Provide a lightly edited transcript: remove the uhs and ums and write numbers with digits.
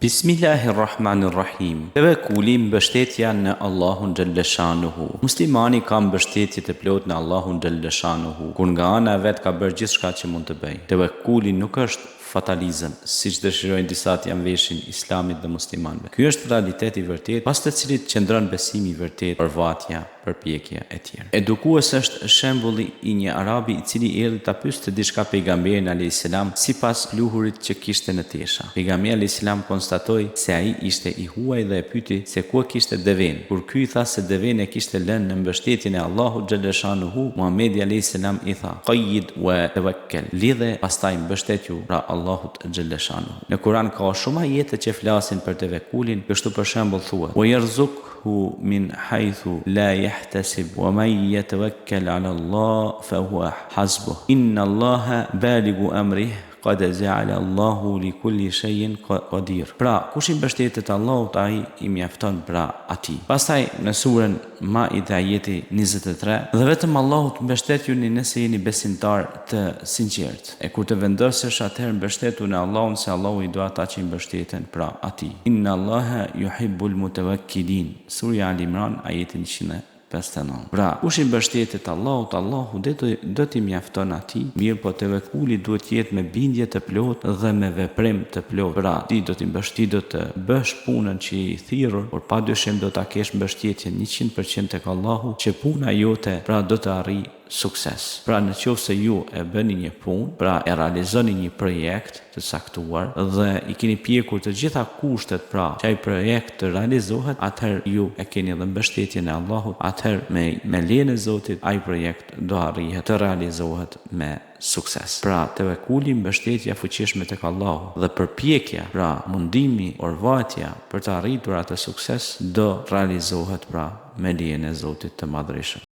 Bismillahirrahmanirrahim. Tevekkuli, mbështetja në Allahun xhalleshanuhu. Muslimani ka mbështetje të plotë në Allahun xhalleshanuhu, kur nga ana e vet ka bërë gjithçka që mund të bëjë. Tevekkuli nuk është fatalizëm, siç dëshirojnë disa të janë veshin islamit dhe muslimanëve. Ky është realiteti i vërtetë, pas të cilit qëndron besimi i vërtetë, përvatja, përpjekja e tjera. Edukues është shembulli i një arabi i cili erdhi ta pyeste diçka pejgamberin alayhis salam sipas pluhurit që kishte në tesha. Pejgamberi alayhis salam konstatoi se ai ishte i huaj dhe e pyeti se ku kishte deven. Kur ky i tha se deven e kishte lënë në mbështetjen e Allahut xhalleshanuhu, Muhamedi alayhis salam i tha: "Qayyid wa tawakkal." Lidhe pastaj mbështetju pra Allahut xhalleshanuhu. Në Kur'an ka shumë ajete që flasin për tevekkulin, kështu për shembull thuhet: "Wa yarzuqhu min haythu la yahtasib wa man yatawakkal 'ala Allah fa huwa hasbuh. Inna Allaha balighu amrihi qad ja'ala Allahu li kulli shay'in qadir." Pra, kush i mbështetet Allahut, ai i mjafton pra atij. Pastaj në surën Maide ajeti 23, dhe vetëm Allahut mbështetjuni nëse jeni besimtar të sinqert. E kur të vendosësh, atëherë mbështetu në Allahun, se Allahu i do ata që i mbështeten pra atij. Inna Allaha yuhibbul mutawakkilin. Surja Al Imran ajeti 159. Pra, kush i mbështetet Allahut, Allahu do t'i mjafton atij. Mirë, po tevekkuli duhet jetë me bindje të plotë dhe me veprim të plotë. Pra, ti do të bësh punën që i thirrur, por padyshim do ta kesh mbështetjen 100% tek Allahu, që puna jote pra do të arrijë sukses. Pra, në qoftë se ju e bëni një punë, pra e realizoni një projekt të caktuar dhe i keni pjekur të gjitha kushtet pra që ai projekt të realizohet, atëherë ju e keni dhe mbështetjen e Allahut, atëherë me lejen e Zotit ai projekt do arrihet të realizohet me sukses. Pra, tevekkuli, mbështetja fuqishme tek Allahu dhe përpjekja, pra mundimi, orvatja për të arritur atë sukses do realizohet pra me lejen e Zotit të Madhërisht.